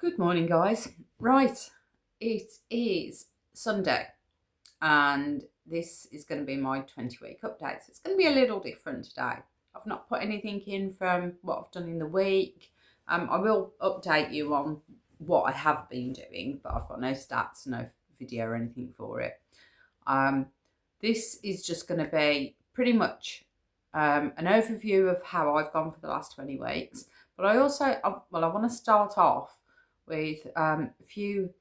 Good morning, guys. Right, it is Sunday, and this is going to be my 20-week update. So it's going to be a little different today. I've not put anything in from what I've done in the week. I will update you on what I have been doing, but I've got no stats, no video or anything for it. This is just going to be pretty much an overview of how I've gone for the last 20 weeks. But I want to start off with a few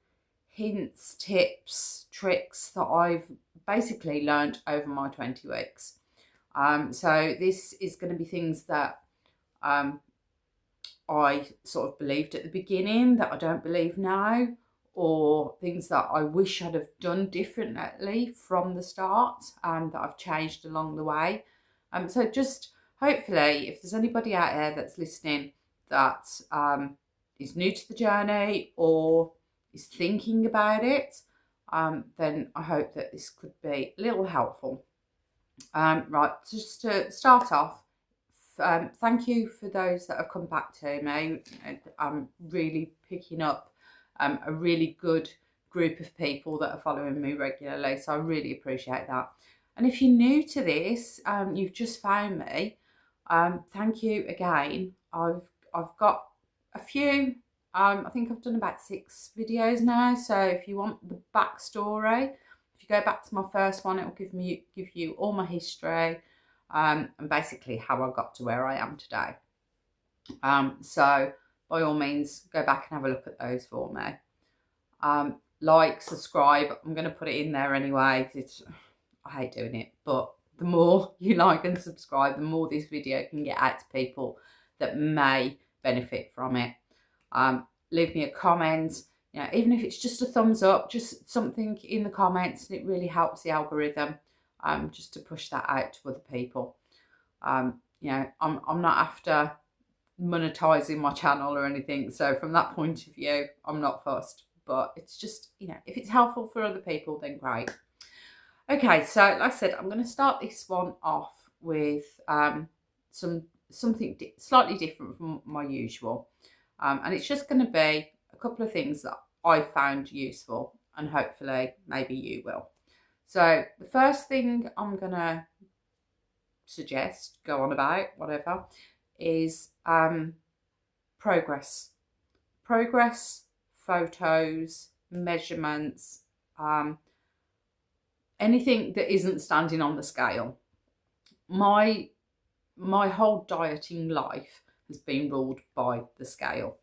hints, tips, tricks that I've basically learned over my 20 weeks. So this is going to be things that I sort of believed at the beginning that I don't believe now, or things that I wish I'd have done differently from the start, that I've changed along the way. So just hopefully, if there's anybody out there that's listening that is new to the journey or is thinking about it, then I hope that this could be a little helpful. Right, just to start off, thank you for those that have come back to me. I'm really picking up a really good group of people that are following me regularly, so I really appreciate that. And if you're new to this, you've just found me, thank you again. I've got a few. I think I've done about 6 videos now. So if you want the backstory, if you go back to my first one, it will give you all my history, and basically how I got to where I am today. So by all means, go back and have a look at those for me. Like, subscribe. I'm going to put it in there anyway. I hate doing it, but the more you like and subscribe, the more this video can get out to people that may benefit from it. Leave me a comment, even if it's just a thumbs up, just something in the comments, and it really helps the algorithm, just to push that out to other people. I'm not after monetizing my channel or anything, so from that point of view, I'm not fussed. But it's just, if it's helpful for other people, then great. Okay, so like I said, I'm going to start this one off with something slightly different from my usual. And it's just going to be a couple of things that I found useful, and hopefully maybe you will. So the first thing I'm going to suggest, go on about, whatever, is progress. Progress, photos, measurements, anything that isn't standing on the scale. My whole dieting life has been ruled by the scale.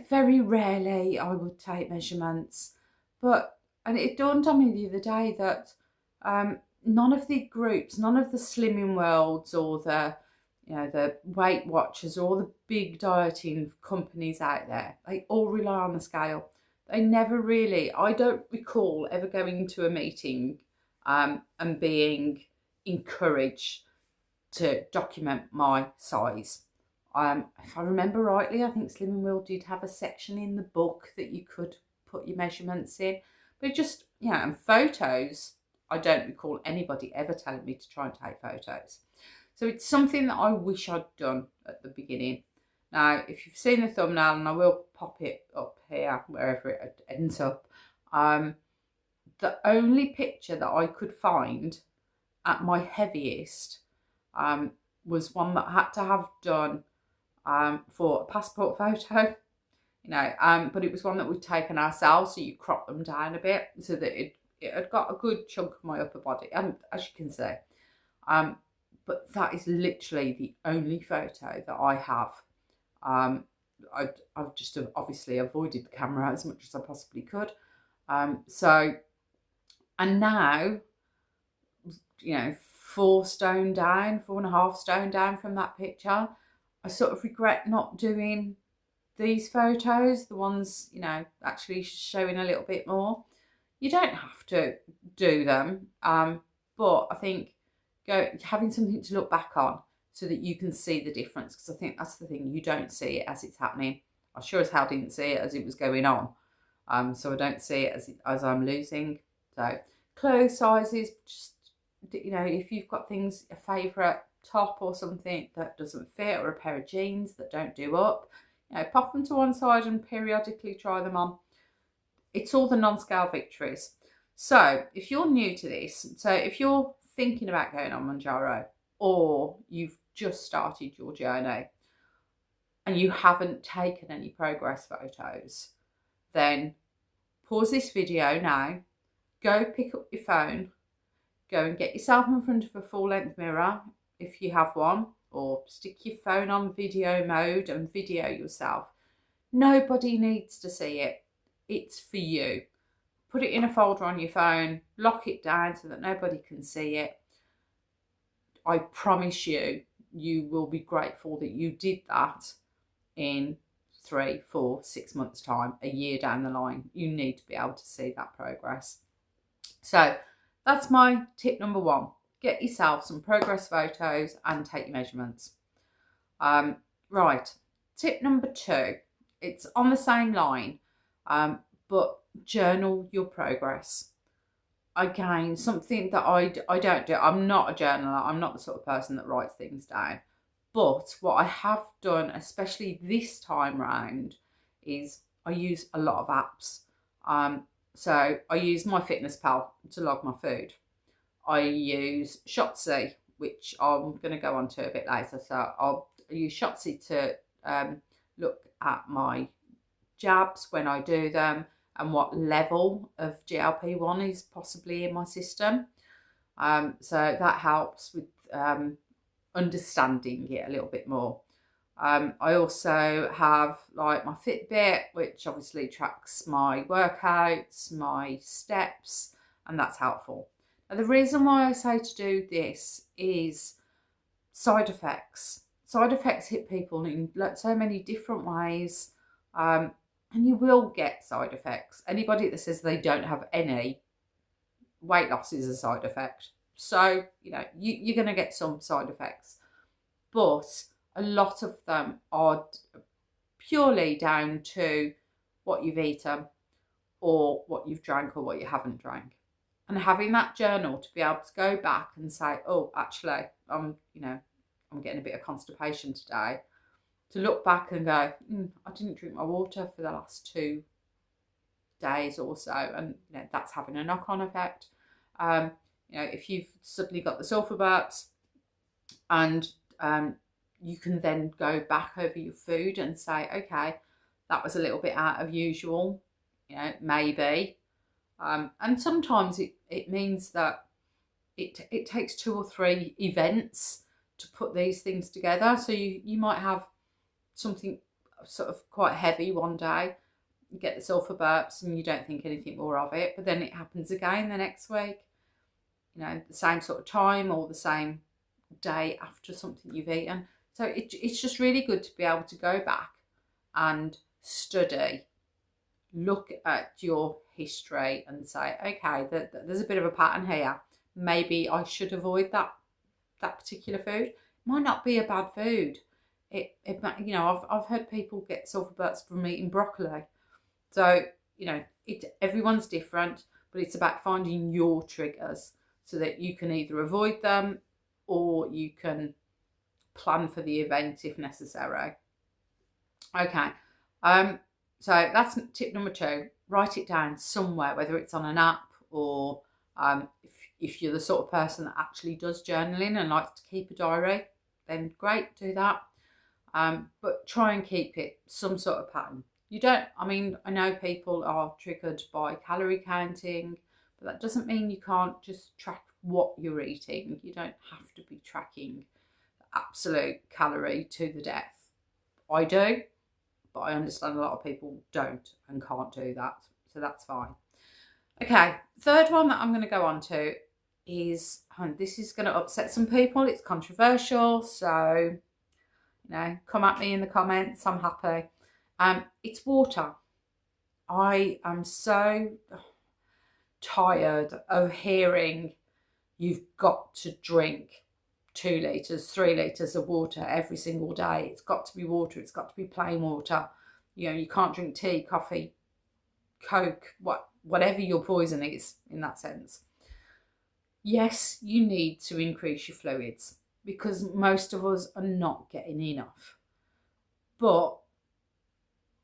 Very rarely I would take measurements, and it dawned on me the other day that none of the groups, none of the Slimming Worlds or the Weight Watchers or all the big dieting companies out there, they all rely on the scale. They never really, I don't recall ever going to a meeting and being encouraged to document my size. If I remember rightly, I think Slimming World did have a section in the book that you could put your measurements in. But just, and photos, I don't recall anybody ever telling me to try and take photos. So it's something that I wish I'd done at the beginning. Now, if you've seen the thumbnail, and I will pop it up here, wherever it ends up, the only picture that I could find at my heaviest was one that I had to have done for a passport photo, but it was one that we'd taken ourselves, so you crop them down a bit so that it had got a good chunk of my upper body, and as you can see, but that is literally the only photo that I have. I've just obviously avoided the camera as much as I possibly could. And now, 4 stone down, 4.5 stone down from that picture, I sort of regret not doing these photos, the ones, actually showing a little bit more. You don't have to do them, but I think having something to look back on so that you can see the difference, because I think that's the thing, you don't see it as it's happening. I sure as hell didn't see it as it was going on, so I don't see it as I'm losing. So clothes sizes, just, if you've got things, a favourite top or something that doesn't fit, or a pair of jeans that don't do up, pop them to one side and periodically try them on. It's all the non-scale victories. So if you're new to this, so if you're thinking about going on Mounjaro, or you've just started your journey and you haven't taken any progress photos, then pause this video now, go pick up your phone, go and get yourself in front of a full-length mirror if you have one, or stick your phone on video mode and video yourself. Nobody needs to see it. It's for you. Put it in a folder on your phone, lock it down so that nobody can see it. I promise you, you will be grateful that you did that in 3, 4, 6 months' time, a year down the line. You need to be able to see that progress. So that's my tip number 1. Get yourself some progress photos and take your measurements. Right, tip number 2. It's on the same line, but journal your progress. Again, something that I don't do. I'm not a journaler. I'm not the sort of person that writes things down. But what I have done, especially this time round, is I use a lot of apps. So I use MyFitnessPal to log my food. I use Shotzi, which I'm going to go on to a bit later. So I'll use Shotzi to look at my jabs when I do them and what level of GLP-1 is possibly in my system. So that helps with understanding it a little bit more. I also have like my Fitbit, which obviously tracks my workouts, my steps, and that's helpful. Now, the reason why I say to do this is side effects. Side effects hit people in so many different ways, and you will get side effects. Anybody that says they don't have any, weight loss is a side effect. So, you're going to get some side effects. But a lot of them are purely down to what you've eaten or what you've drank or what you haven't drank. And having that journal to be able to go back and say, oh, actually, I'm getting a bit of constipation today. To look back and go, I didn't drink my water for the last 2 days or so. And, that's having a knock-on effect. If you've suddenly got the sulfur burps and you can then go back over your food and say, okay, that was a little bit out of usual, maybe. And sometimes it means that it takes 2 or 3 events to put these things together. So you might have something sort of quite heavy one day, you get the sulfur burps and you don't think anything more of it, but then it happens again the next week, the same sort of time or the same day after something you've eaten. So it's just really good to be able to go back and study, look at your history and say, okay, there's a bit of a pattern here. Maybe I should avoid that particular food. It might not be a bad food. I've heard people get sulfur bursts from eating broccoli. So, everyone's different, but it's about finding your triggers so that you can either avoid them or you can plan for the event if necessary. Okay, so that's tip number 2. Write it down somewhere, whether it's on an app or if you're the sort of person that actually does journaling and likes to keep a diary, then great, do that. But try and keep it some sort of pattern. I know people are triggered by calorie counting, but that doesn't mean you can't just track what you're eating. You don't have to be tracking the absolute calorie to the death. I do, but I understand a lot of people don't and can't do that. So that's fine. Okay, third one that I'm going to go on to is, and this is going to upset some people. It's controversial, so come at me in the comments. I'm happy. It's water. I am so tired of hearing you've got to drink 2 litres, 3 litres of water every single day. It's got to be water. It's got to be plain water. You can't drink tea, coffee, Coke, whatever your poison is in that sense. Yes, you need to increase your fluids because most of us are not getting enough. But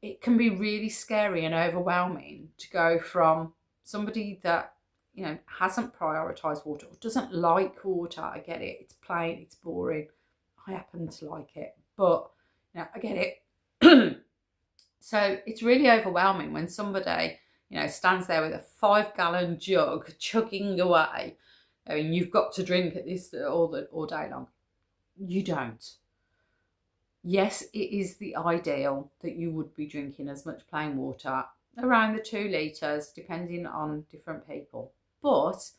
it can be really scary and overwhelming to go from somebody that, you know, hasn't prioritised water or doesn't like water. I get it. It's plain, it's boring. I happen to like it, but you know, I get it. So it's really overwhelming when somebody, you know, stands there with a 5-gallon jug chugging away. I mean, you've got to drink at this all day long. You don't. Yes, it is the ideal that you would be drinking as much plain water, around the 2 litres, depending on different people. But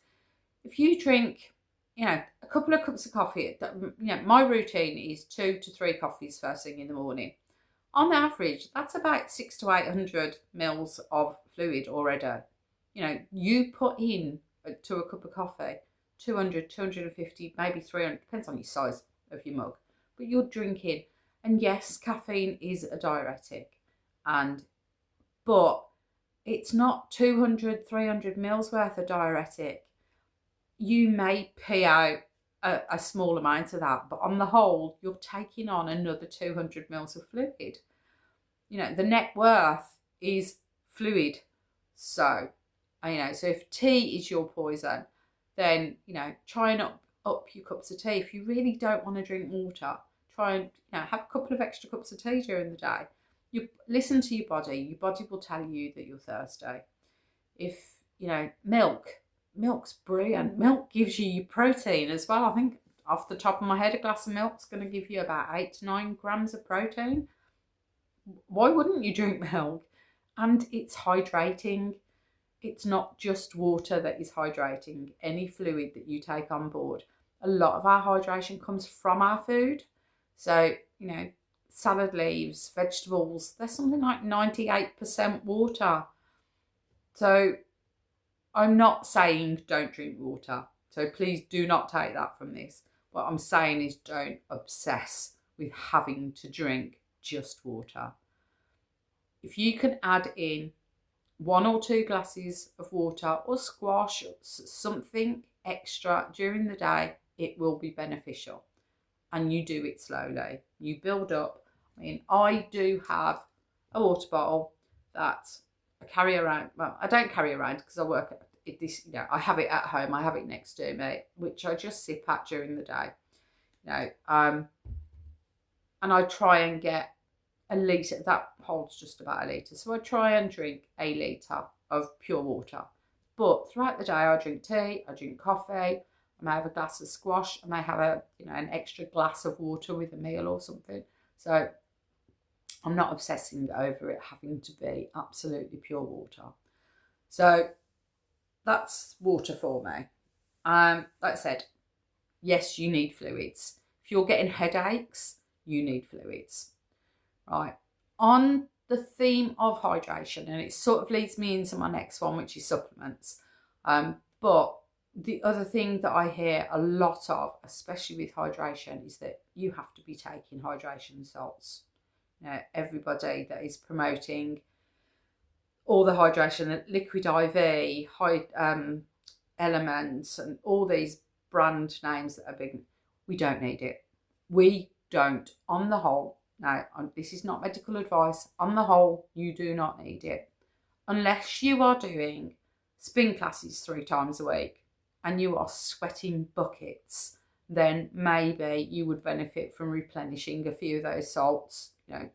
if you drink, you know, a couple of cups of coffee, you know, my routine is 2 to 3 coffees first thing in the morning. On average, that's about 600 to 800 mils of fluid already. You know, you put in to a cup of coffee 200, 250, maybe 300, depends on your size of your mug, but you're drinking. And yes, caffeine is a diuretic, but it's not 200, 300 mils worth of diuretic. You may pee out a small amount of that, but on the whole, you're taking on another 200 mils of fluid. You know, the net worth is fluid. So, you know, so if tea is your poison, then, you know, try and up your cups of tea. If you really don't want to drink water, try and, you know, have a couple of extra cups of tea during the day. You listen to your body will tell you that you're thirsty. If, you know, milk's brilliant. Milk gives you your protein as well. I think off the top of my head, a glass of milk's going to give you about 8 to 9 grams of protein. Why wouldn't you drink milk? And it's hydrating. It's not just water that is hydrating. Any fluid that you take on board. A lot of our hydration comes from our food. So, you know, salad leaves, vegetables, they're something like 98% water. So I'm not saying don't drink water. So please do not take that from this. What I'm saying is don't obsess with having to drink just water. If you can add in 1 or 2 glasses of water or squash, something extra during the day, it will be beneficial. And you do it slowly. You build up. I mean, I do have a water bottle that I carry around. Well, I don't carry around because I work at this, you know, I have it at home. I have it next to me, which I just sip at during the day. You know, and I try and get a litre. That holds just about a litre. So I try and drink a litre of pure water. But throughout the day, I drink tea, I drink coffee, I may have a glass of squash, I may have an extra glass of water with a meal or something. So I'm not obsessing over it having to be absolutely pure water. So that's water for me. Like I said, yes, you need fluids. If you're getting headaches, you need fluids. Right. On the theme of hydration, and it sort of leads me into my next one, which is supplements. But the other thing that I hear a lot of, especially with hydration, is that you have to be taking hydration salts. You know, everybody that is promoting all the hydration, liquid IV, elements, and all these brand names that are big, we don't need it. We don't. On the whole, now, this is not medical advice. On the whole, you do not need it. Unless you are doing spin classes 3 times a week and you are sweating buckets, then maybe you would benefit from replenishing a few of those salts, you know,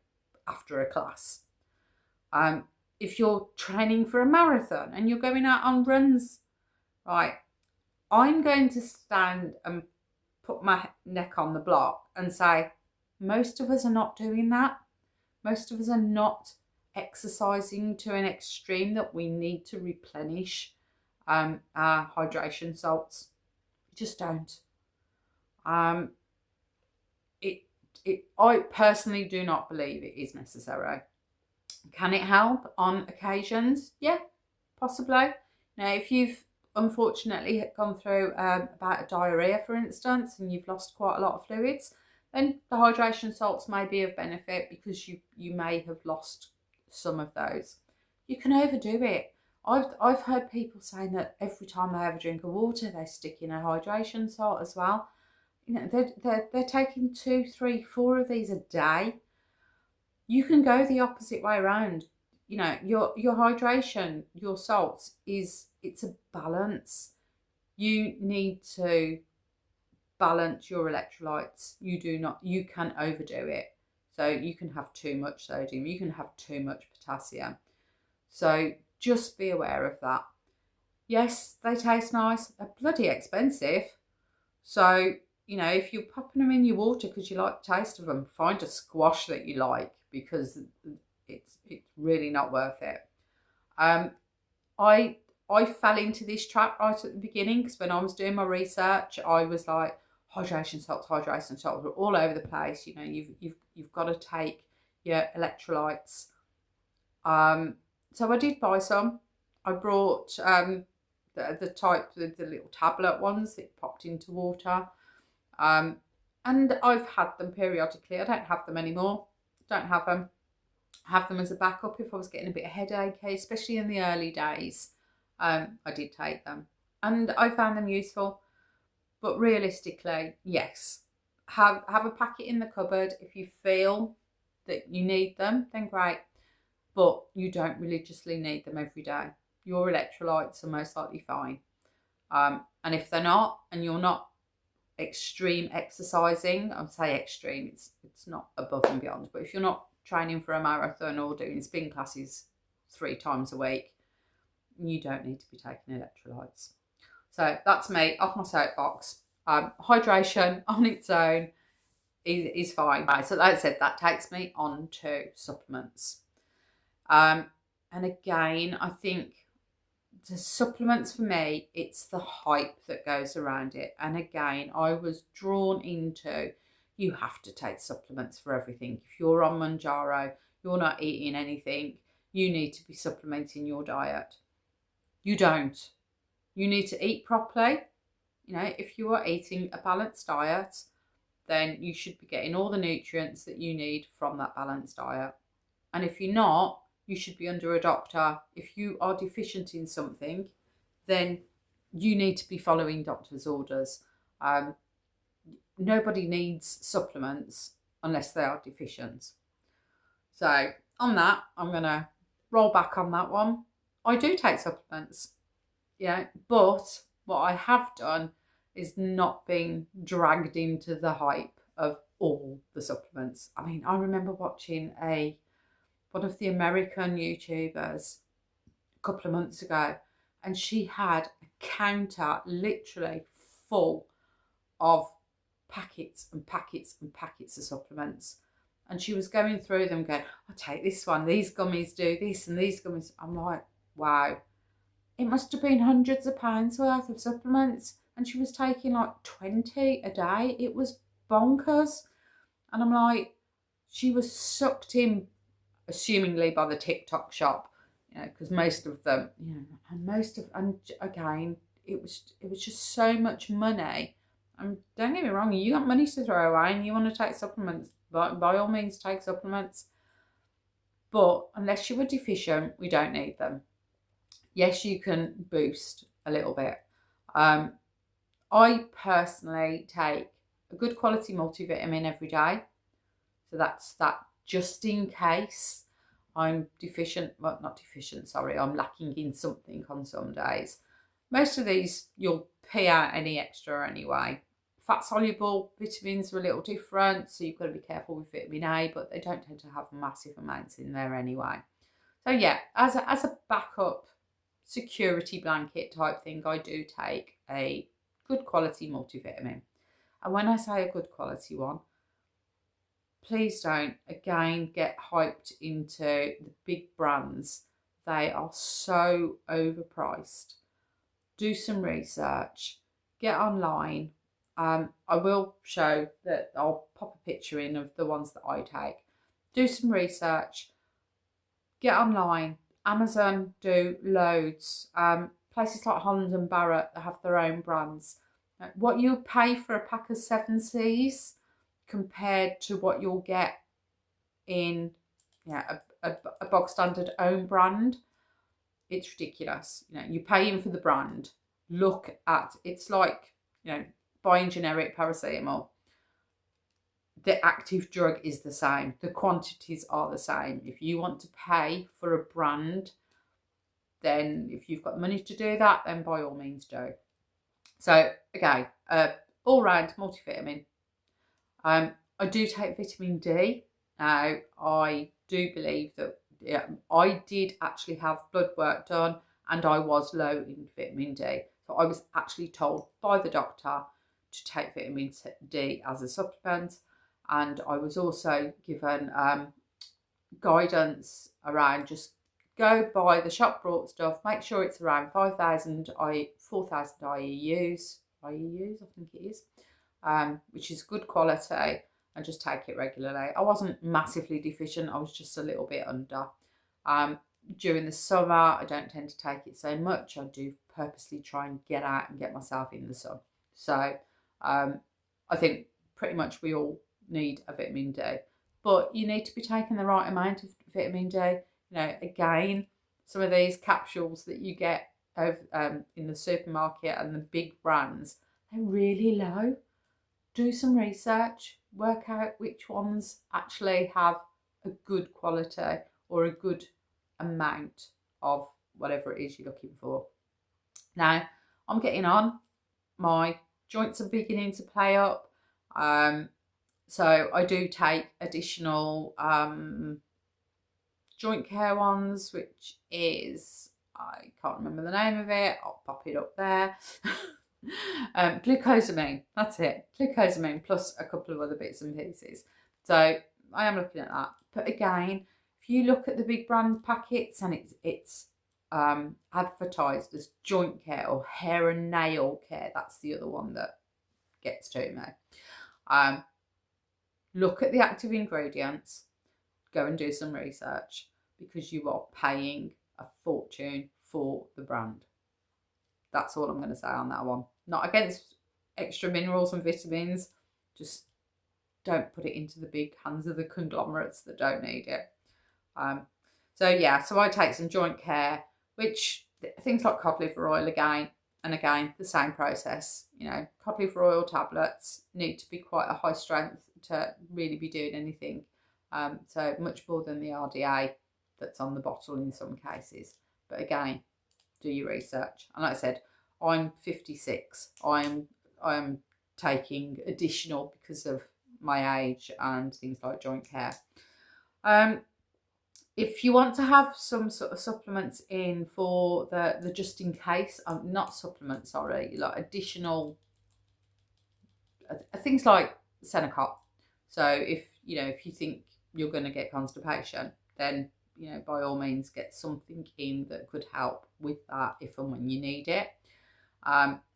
after a class. If you're training for a marathon and you're going out on runs, right, I'm going to stand and put my neck on the block and say, most of us are not doing that. Most of us are not exercising to an extreme that we need to replenish our hydration salts. We just don't. I personally do not believe it is necessary. Can it help on occasions? Yeah, possibly. Now, if you've unfortunately gone through about a diarrhea, for instance, and you've lost quite a lot of fluids, then the hydration salts may be of benefit because you may have lost some of those. You can overdo it. I've heard people saying that every time they have a drink of water, they stick in a hydration salt as well. You know, they're taking 2, 3, 4 of these a day. You can go the opposite way around. You know, your hydration, your salts it's a balance. You need to balance your electrolytes. You can overdo it. So you can have too much sodium, you can have too much potassium. So just be aware of that. Yes, they taste nice. They're bloody expensive. So, you know, if you're popping them in your water because you like the taste of them, find a squash that you like, because it's really not worth it. Um, I I fell into this trap right at the beginning, because when I was doing my research, I was like, hydration salts were all over the place. You know, you've got to take your electrolytes. So I did buy some. I brought the type, the little tablet ones that popped into water. And I've had them periodically. I don't have them anymore. Don't have them. Have them as a backup if I was getting a bit of headache, especially in the early days. I did take them, and I found them useful. But realistically, yes, have a packet in the cupboard. If you feel that you need them, then great. But you don't religiously need them every day. Your electrolytes are most likely fine. And if they're not, and you're not extreme exercising, I'd say extreme, it's not above and beyond, but if you're not training for a marathon or doing spin classes 3 times a week, you don't need to be taking electrolytes. So that's me off my soapbox. Hydration on its own is fine. Right, so like I said, that takes me on to supplements. And again, I think the supplements, for me, it's the hype that goes around it. And again, I was drawn into, you have to take supplements for everything. If you're on Mounjaro, you're not eating anything, you need to be supplementing your diet. You don't. You need to eat properly. You know, if you are eating a balanced diet, then you should be getting all the nutrients that you need from that balanced diet. And if you're not, you should be under a doctor. If you are deficient in something, then you need to be following doctor's orders. Nobody needs supplements unless they are deficient. So on that, I'm going to roll back on that one. I do take supplements, but what I have done is not being dragged into the hype of all the supplements. I mean, I remember watching one of the American YouTubers a couple of months ago, and she had a counter literally full of packets and packets and packets of supplements. And she was going through them going, I take this one, these gummies do this, and these gummies. I'm like, wow. It must have been hundreds of pounds worth of supplements. And she was taking like 20 a day. It was bonkers. And I'm like, she was sucked in, assumingly by the TikTok shop, because most of them, and again, it was just so much money. And don't get me wrong, you got money to throw away and you want to take supplements, by all means take supplements. But unless you were deficient, we don't need them. Yes, you can boost a little bit. I personally take a good quality multivitamin every day. So that's that, just in case I'm deficient, well, not deficient, sorry, I'm lacking in something on some days. Most of these, you'll pay out any extra anyway. Fat-soluble vitamins are a little different, so you've got to be careful with vitamin A, but they don't tend to have massive amounts in there anyway. So yeah, as a backup security blanket type thing, I do take a good quality multivitamin. And when I say a good quality one, please don't, again, get hyped into the big brands. They are so overpriced. Do some research. Get online. I will show that. I'll pop a picture in of the ones that I take. Do some research. Get online. Amazon do loads. Places like Holland and Barrett have their own brands. What you pay for a pack of 7Cs compared to what you'll get in a bog standard own brand, it's ridiculous. You're paying for the brand. Look at, it's like buying generic paracetamol. the active drug is the same. The quantities are the same. If you want to pay for a brand, then if you've got money to do that, then by all means do. So again, all round multivitamin. I do take vitamin D. Now, I do believe that I did actually have blood work done and I was low in vitamin D. So I was actually told by the doctor to take vitamin D as a supplement. And I was also given guidance around just go buy the shop bought stuff, make sure it's around 4,000 IUs, I think it is, which is good quality, and just take it regularly. I wasn't massively deficient, I was just a little bit under. During the summer, I don't tend to take it so much. I do purposely try and get out and get myself in the sun. So I think pretty much we all need a vitamin D, but you need to be taking the right amount of vitamin D. Again, some of these capsules that you get in the supermarket and the big brands, they're really low. Do some research, work out which ones actually have a good quality or a good amount of whatever it is you're looking for. Now, I'm getting on. My joints are beginning to play up. So I do take additional joint care ones, which is, I can't remember the name of it. I'll pop it up there. Glucosamine, that's it. Glucosamine plus a couple of other bits and pieces. So I am looking at that. But again, if you look at the big brand packets and it's advertised as joint care or hair and nail care, that's the other one that gets to me. Look at the active ingredients, go and do some research, because you are paying a fortune for the brand. That's all I'm going to say on that one. Not against extra minerals and vitamins, just don't put it into the big hands of the conglomerates that don't need it. So I take some joint care, which things like cod liver oil again, and again, the same process. Cod liver oil tablets need to be quite a high strength to really be doing anything. So much more than the RDA that's on the bottle in some cases. But again, do your research. And like I said, I'm 56. I'm taking additional because of my age and things like joint care. If you want to have some sort of supplements in for the just in case, not supplements, sorry, like additional things like Senecot. So if you think you're going to get constipation, then by all means get something in that could help with that if and when you need it.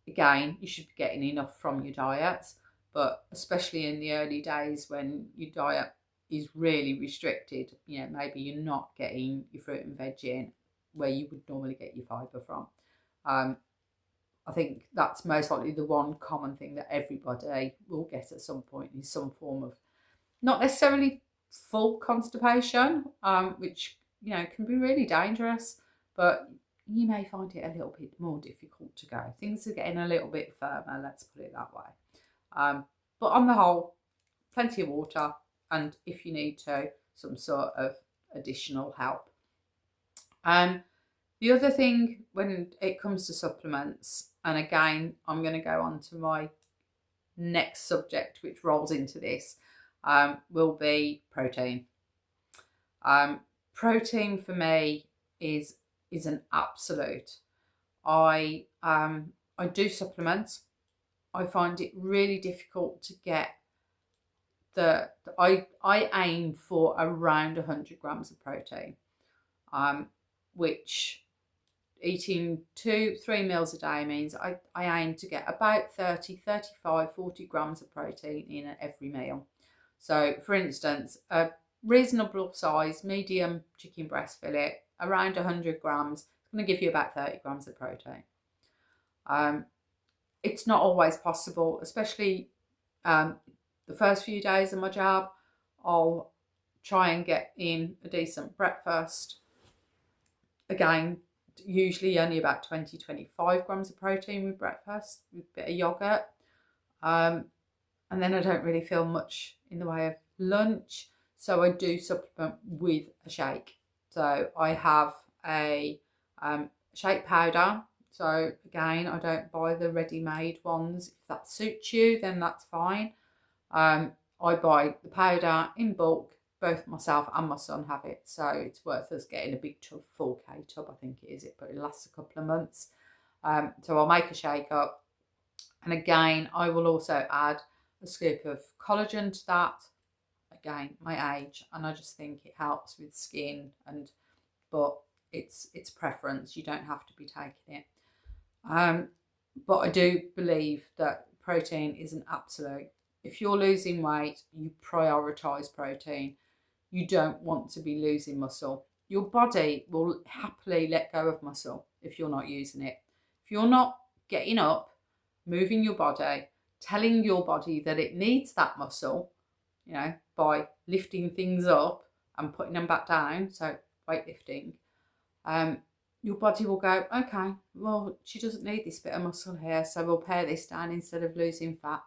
Again, you should be getting enough from your diet, but especially in the early days when your diet is really restricted, maybe you're not getting your fruit and veg in where you would normally get your fibre from. I think that's most likely the one common thing that everybody will get at some point, is some form of, not necessarily full constipation, which can be really dangerous, but you may find it a little bit more difficult to go. Things are getting a little bit firmer, let's put it that way. But on the whole, plenty of water, and if you need to, some sort of additional help. The other thing when it comes to supplements, and again, I'm going to go on to my next subject, which rolls into this, will be protein. Protein for me is an absolute. I do supplements. I find it really difficult to get I aim for around 100 grams of protein, which eating 2-3 meals a day means I aim to get about 30, 35, 40 grams of protein in at every meal. So for instance, a reasonable size medium chicken breast fillet, around 100 grams, it's going to give you about 30 grams of protein. It's not always possible, especially the first few days of my job. I'll try and get in a decent breakfast. Again, usually only about 20-25 grams of protein with breakfast, with a bit of yogurt. And then I don't really feel much in the way of lunch. So I do supplement with a shake. So I have a shake powder. So again, I don't buy the ready-made ones. If that suits you, then that's fine. I buy the powder in bulk. Both myself and my son have it. So it's worth us getting a big tub, 4K tub, I think it is. But it lasts a couple of months. So I'll make a shake up. And again, I will also add a scoop of collagen to that. Again, my age, and I just think it helps with skin, but it's preference. You don't have to be taking it. But I do believe that protein is an absolute. If you're losing weight, you prioritise protein. You don't want to be losing muscle. Your body will happily let go of muscle if you're not using it. If you're not getting up, moving your body, telling your body that it needs that muscle, by lifting things up and putting them back down, so weightlifting, your body will go, okay, well, she doesn't need this bit of muscle here, so we'll pare this down instead of losing fat.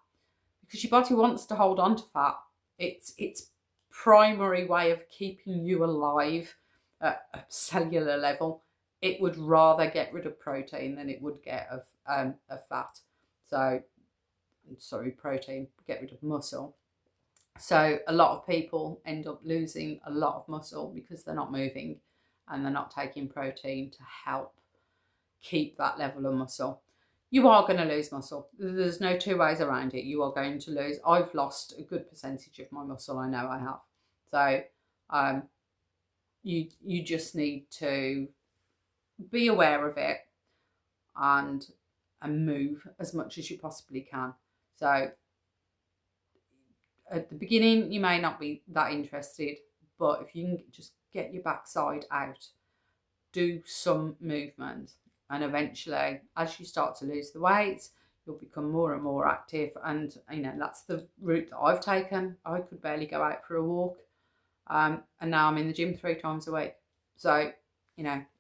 Because your body wants to hold on to fat. It's its primary way of keeping you alive at a cellular level. It would rather get rid of protein than it would get of fat. Protein, get rid of muscle. So a lot of people end up losing a lot of muscle because they're not moving and they're not taking protein to help keep that level of muscle. You are going to lose muscle. There's no two ways around it. You are going to lose. I've lost a good percentage of my muscle. I know I have. So you just need to be aware of it and move as much as you possibly can. So at the beginning, you may not be that interested, but if you can just get your backside out, do some movement, and eventually, as you start to lose the weight, you'll become more and more active. And that's the route that I've taken. I could barely go out for a walk, and now I'm in the gym 3 times a week. So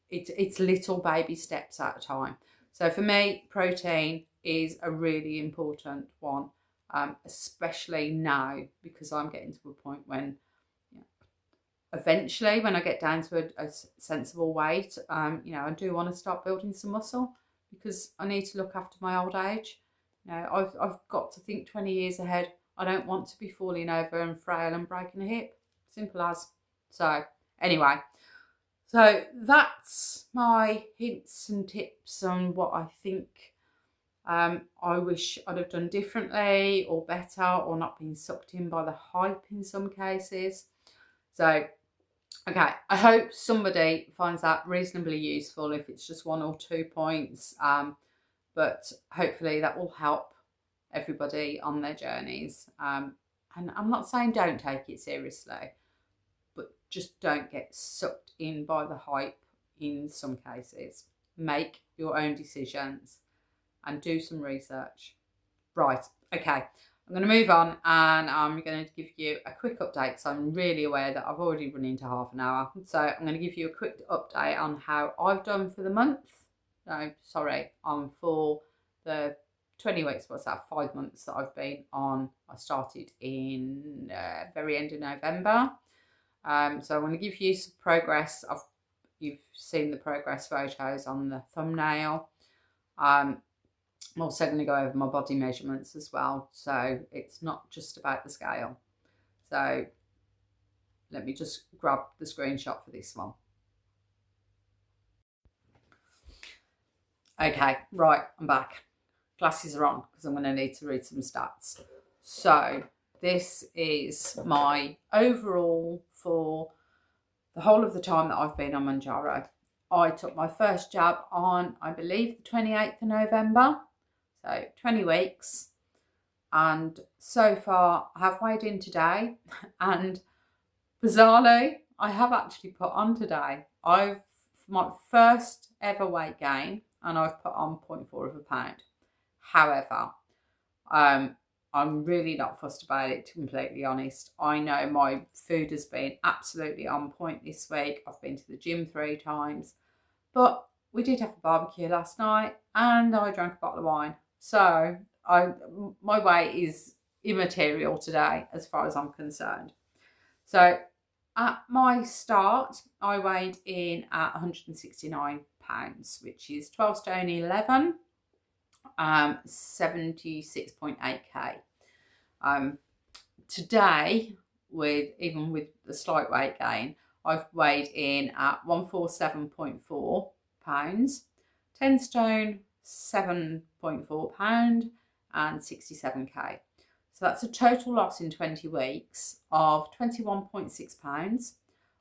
it's little baby steps at a time. So for me, protein is a really important one. Especially now, because I'm getting to a point when eventually when I get down to a sensible weight, I do want to start building some muscle because I need to look after my old age. I've got to think 20 years ahead. I don't want to be falling over and frail and breaking a hip. Simple as. So anyway, so that's my hints and tips on what I think I wish I'd have done differently or better, or not being sucked in by the hype in some cases. So, okay, I hope somebody finds that reasonably useful, if it's just 1 or 2 points. But hopefully that will help everybody on their journeys. And I'm not saying don't take it seriously, but just don't get sucked in by the hype in some cases. Make your own decisions and do some research. Right, okay, I'm going to move on, and I'm going to give you a quick update. So I'm really aware that I've already run into half an hour. So I'm going to give you a quick update on how I've done for the month. No, sorry, for the 20 weeks, 5 months that I've been on. I started in very end of November. So I'm going to give you some progress. You've seen the progress photos on the thumbnail. I'm also going to go over my body measurements as well. So it's not just about the scale. So let me just grab the screenshot for this one. Okay, right, I'm back. Glasses are on because I'm going to need to read some stats. So this is my overall for the whole of the time that I've been on Mounjaro. I took my first jab on, I believe, the 28th of November. So 20 weeks. And so far, I have weighed in today. And bizarrely, I have actually put on today. I've my first ever weight gain, and I've put on 0.4 of a pound. However, I'm really not fussed about it, to be completely honest. I know my food has been absolutely on point this week. I've been to the gym 3 times. But we did have a barbecue last night, and I drank a bottle of wine. So my weight is immaterial today as far as I'm concerned. So at my start, I weighed in at 169 pounds, which is 12 stone 11, 76.8 k. Today, even with the slight weight gain, I've weighed in at 147.4 pounds, 10 stone 7.4 pound, and 67 k. So that's a total loss in 20 weeks of 21.6 pounds,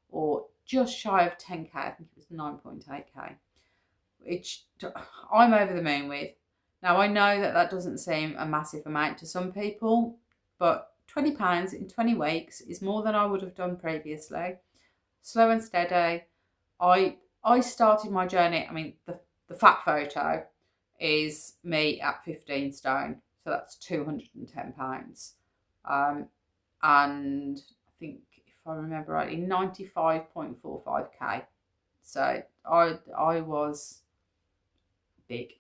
or just shy of 10 k. I think it was 9.8 k, which I'm over the moon with. Now, I know that doesn't seem a massive amount to some people, but £20 in 20 weeks is more than I would have done previously. Slow and steady. I started my journey, I mean, the fat photo is me at 15 stone, so that's £210. And I think, if I remember rightly, 95.45 k. So I was big.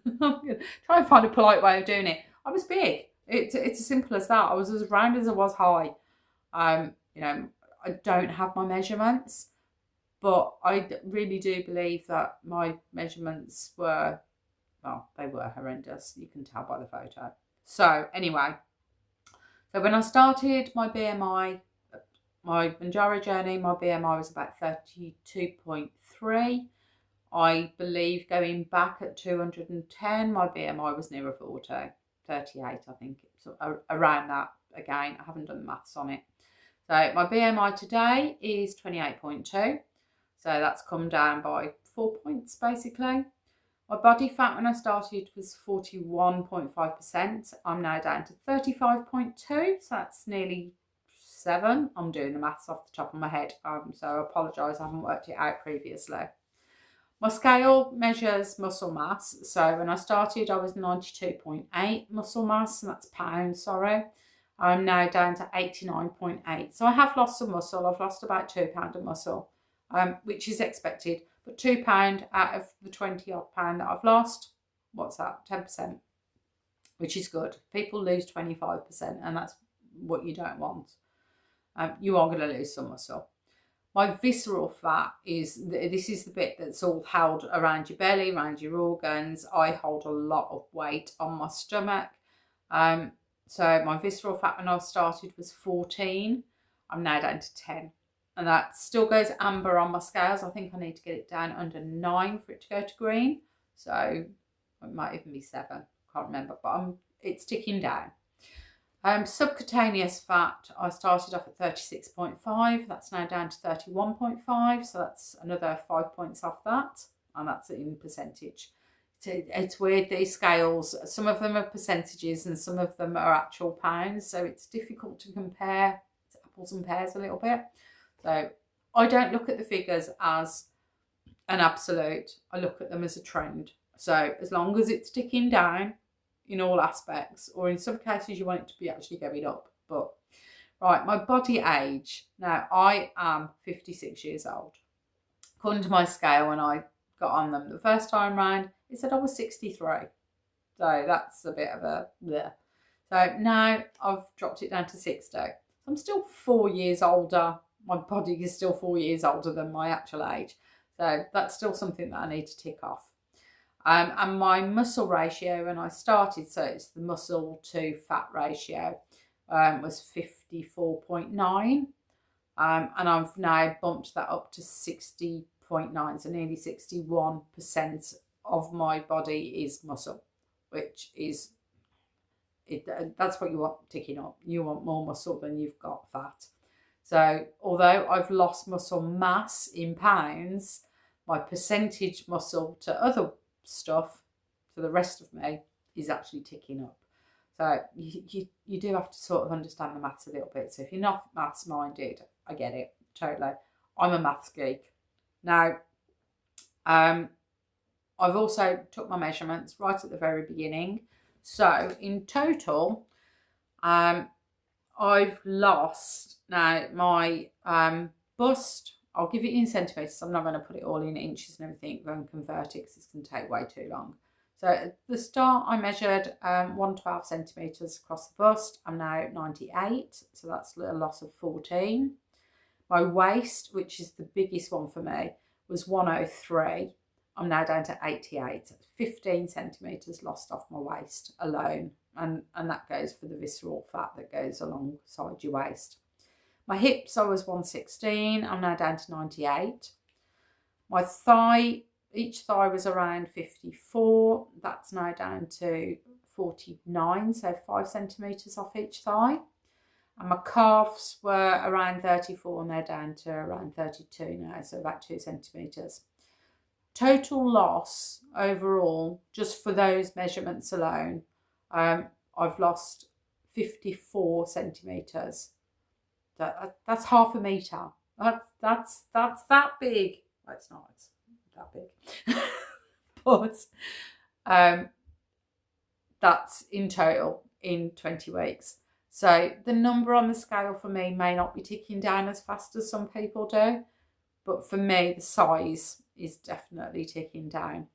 I'm gonna try and find a polite way of doing it. I was big. It's as simple as that. I was as round as I was high. You know, I don't have my measurements, but I really do believe that my measurements were, well, they were horrendous. You can tell by the photo. So anyway, so when I started my BMI, my Mounjaro journey, my BMI was about 32.3. I believe going back at 210, my BMI was nearer 40, 38, I think. So around that again. I haven't done the maths on it. So my BMI today is 28.2. So that's come down by 4 points basically. My body fat when I started was 41.5%. I'm now down to 35.2. So that's nearly 7. I'm doing the maths off the top of my head. So I apologise, I haven't worked it out previously. My scale measures muscle mass. So when I started, I was 92.8 muscle mass, and that's pounds, sorry. I'm now down to 89.8. So I have lost some muscle. I've lost about £2 of muscle, which is expected. But £2 out of the 20 odd pound that I've lost, what's that? 10%, which is good. People lose 25%, and that's what you don't want. You are going to lose some muscle. My visceral fat this is the bit that's all held around your belly, around your organs. I hold a lot of weight on my stomach. So my visceral fat when I started was 14. I'm now down to 10. And that still goes amber on my scales. I think I need to get it down under 9 for it to go to green. So it might even be 7. Can't remember, but it's ticking down. Subcutaneous fat, I started off at 36.5. That's now down to 31.5. So that's another 5 points off that. And that's in percentage. It's weird, these scales. Some of them are percentages and some of them are actual pounds. So it's difficult to compare. It's apples and pears a little bit. So I don't look at the figures as an absolute. I look at them as a trend. So as long as it's ticking down in all aspects, or in some cases you want it to be actually going up. But right, my body age. Now I am 56 years old. According to my scale, when I got on them the first time round, it said I was 63. So that's a bit of a bleh. So now I've dropped it down to 60. So I'm still 4 years older. My body is still 4 years older than my actual age. So that's still something that I need to tick off. And my muscle ratio when I started, so it's the muscle to fat ratio, was 54.9. And I've now bumped that up to 60.9, so nearly 61% of my body is muscle, which is, that's what you want ticking up. You want more muscle than you've got fat. So although I've lost muscle mass in pounds, my percentage muscle to other stuff, to the rest of me, is actually ticking up. So you do have to sort of understand the maths a little bit. So if you're not maths minded, I get it, totally. I'm a maths geek. Now, I've also took my measurements right at the very beginning. So in total, I've lost, now my bust, I'll give it in centimetres. I'm not going to put it all in inches and everything, go and convert it because it's going to take way too long. So at the start I measured 112 centimetres across the bust. I'm now 98, so that's a loss of 14. My waist, which is the biggest one for me, was 103. I'm now down to 88. 15 centimetres lost off my waist alone. And that goes for the visceral fat that goes alongside your waist. My hips, I was 116. I'm now down to 98. My thigh, each thigh was around 54. That's now down to 49, so 5 centimetres off each thigh. And my calves were around 34 and they're down to around 32 now, so about 2 centimetres. Total loss overall, just for those measurements alone, I've lost 54 centimetres. That's half a metre. That's that big. Well, it's not that big. But that's in total in 20 weeks. So the number on the scale for me may not be ticking down as fast as some people do, but for me, the size is definitely ticking down.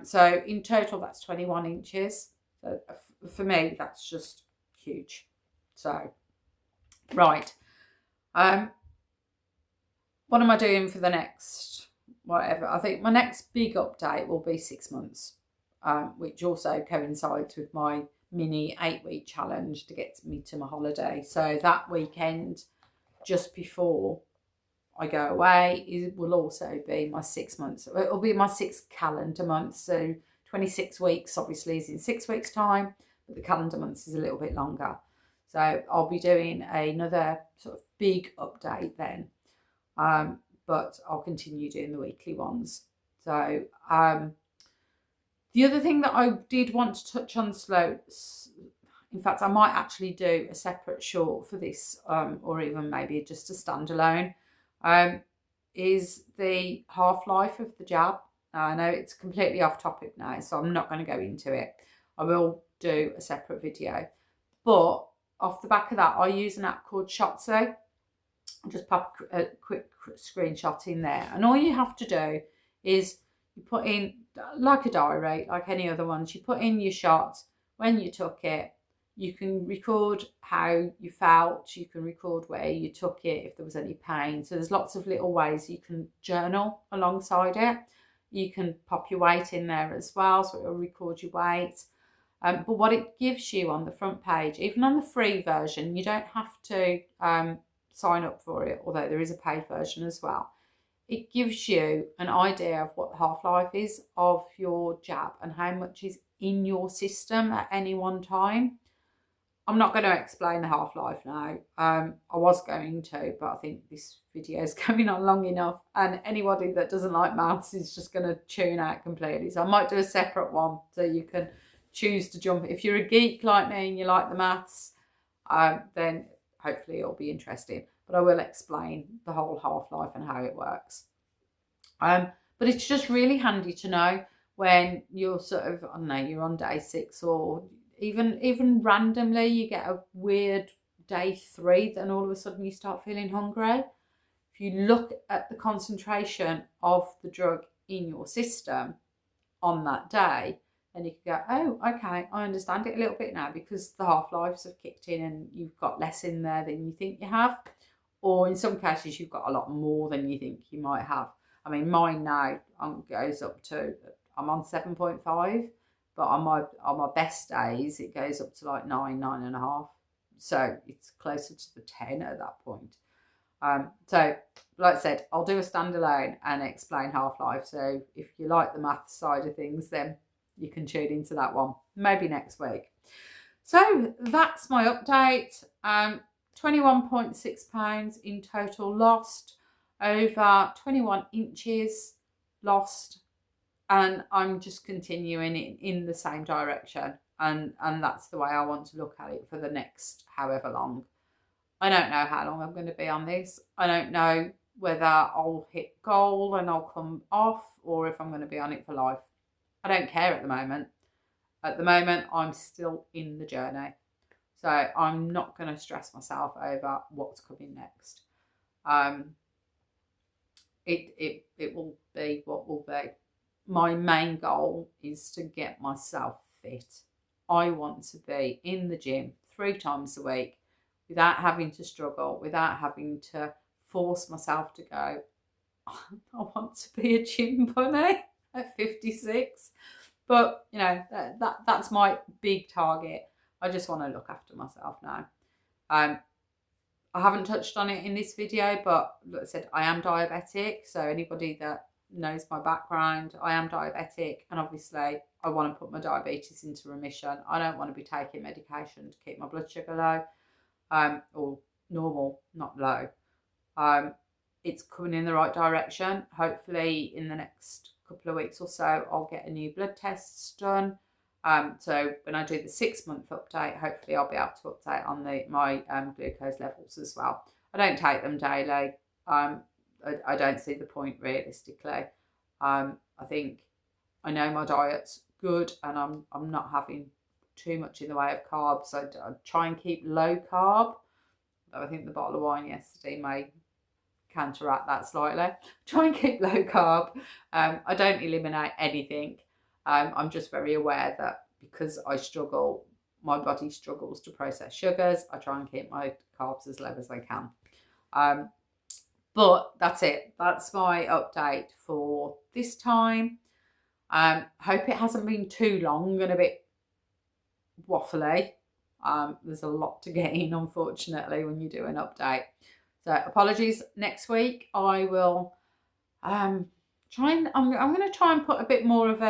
So in total, that's 21 inches. So for me, that's just huge. So, right. What am I doing for the next, whatever? I think my next big update will be 6 months, which also coincides with my mini 8-week challenge to get me to my holiday. So that weekend, just before I go away, it will also be my 6 months. It'll be my 6th calendar month. So 26 weeks obviously is in 6 weeks time, but the calendar months is a little bit longer. So I'll be doing another sort of big update then. But I'll continue doing the weekly ones. So the other thing that I did want to touch on in fact, I might actually do a separate short for this, or even maybe just a standalone, is the half-life of the jab. I know it's completely off topic now, so I'm not going to go into it. I will do a separate video. But off the back of that, I use an app called Shotzi. I'll just pop a quick screenshot in there. And all you have to do is you put in, like a diary, like any other ones, you put in your shots, when you took it. You can record how you felt. You can record where you took it, if there was any pain. So there's lots of little ways you can journal alongside it. You can pop your weight in there as well, so it'll record your weight. But what it gives you on the front page, even on the free version, you don't have to sign up for it, although there is a paid version as well. It gives you an idea of what the half-life is of your jab and how much is in your system at any one time. I'm not going to explain the half-life now. I was going to, but I think this video is going on long enough, and anybody that doesn't like maths is just going to tune out completely. So I might do a separate one so you can choose to jump. If you're a geek like me and you like the maths, then hopefully it'll be interesting. But I will explain the whole half-life and how it works. But it's just really handy to know when you're sort of, I don't know, you're on day 6, or even randomly you get a weird day 3, then all of a sudden you start feeling hungry. If you look at the concentration of the drug in your system on that day, then you can go, oh, okay, I understand it a little bit now, because the half-lives have kicked in and you've got less in there than you think you have. Or in some cases, you've got a lot more than you think you might have. I mean, mine now goes up to, I'm on 7.5, but on my best days, it goes up to like 9.5. So it's closer to the 10 at that point. So, like I said, I'll do a standalone and explain half-life. So if you like the maths side of things, then you can tune into that one, maybe next week. So that's my update. 21.6 pounds in total lost, over 21 inches lost, and I'm just continuing in the same direction, and that's the way I want to look at it for the next however long. I don't know how long I'm going to be on this. I don't know whether I'll hit goal and I'll come off, or if I'm going to be on it for life. I don't care at the moment. At the moment, I'm still in the journey. So I'm not going to stress myself over what's coming next. It will be what will be. my main goal is to get myself fit. I want to be in the gym 3 times a week without having to struggle, without having to force myself to go. I want to be a gym bunny at 56. But, you know, that's my big target. I just want to look after myself now. I haven't touched on it in this video, but like I said, I am diabetic. So anybody that knows my background, I am diabetic. And obviously, I want to put my diabetes into remission. I don't want to be taking medication to keep my blood sugar low, or normal, not low. It's coming in the right direction. Hopefully in the next couple of weeks or so, I'll get a new blood tests done. So when I do the 6-month update, hopefully I'll be able to update on my glucose levels as well. I don't take them daily. I don't see the point realistically. I think I know my diet's good and I'm not having too much in the way of carbs. So I try and keep low carb. I think the bottle of wine yesterday may counteract that slightly. Try and keep low carb. I don't eliminate anything. I'm just very aware that because I struggle, my body struggles to process sugars. I try and keep my carbs as low as I can. But that's it. That's my update for this time. Hope it hasn't been too long and a bit waffly. There's a lot to get in, unfortunately, when you do an update. So apologies. Next week I will I'm going to try and put a bit more of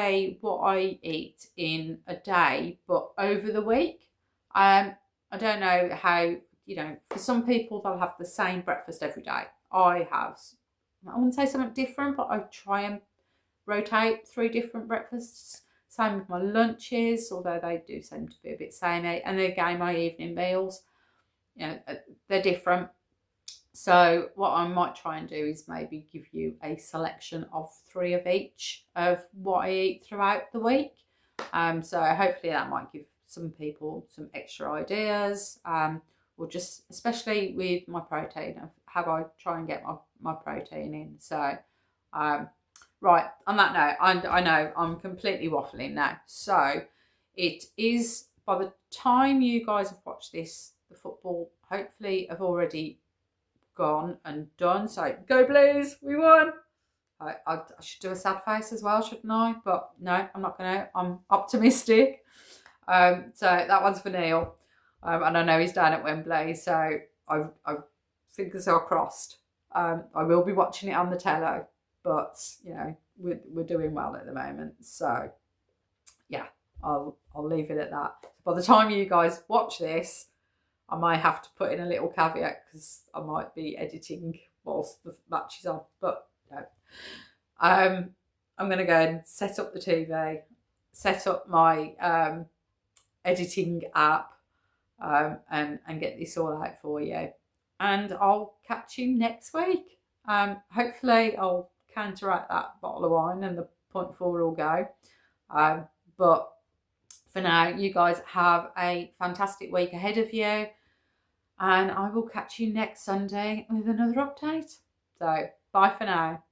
what I eat in a day, but over the week. I don't know how, for some people they'll have the same breakfast every day. I wouldn't say something different, but I try and rotate 3 different breakfasts. Same with my lunches, although they do seem to be a bit samey. And again, my evening meals, they're different. So what I might try and do is maybe give you a selection of 3 of each of what I eat throughout the week. So hopefully that might give some people some extra ideas, or just especially with my protein, of how I try and get my protein in. So, right, on that note, I know I'm completely waffling now. So it is, by the time you guys have watched this, the football hopefully have already gone and done. So go Blues, we won. I should do a sad face as well, shouldn't I? But no, I'm not gonna. I'm optimistic. So that one's for Neil, and I know he's down at Wembley, so I fingers are crossed. I will be watching it on the telly, but we're doing well at the moment. So yeah, I'll leave it at that. By the time you guys watch this, I might have to put in a little caveat because I might be editing whilst the match is on. But no. I'm going to go and set up the TV, set up my editing app, and get this all out for you. And I'll catch you next week. Hopefully I'll counteract that bottle of wine and the 0.4 will go. But for now, you guys have a fantastic week ahead of you. And I will catch you next Sunday with another update. So, bye for now.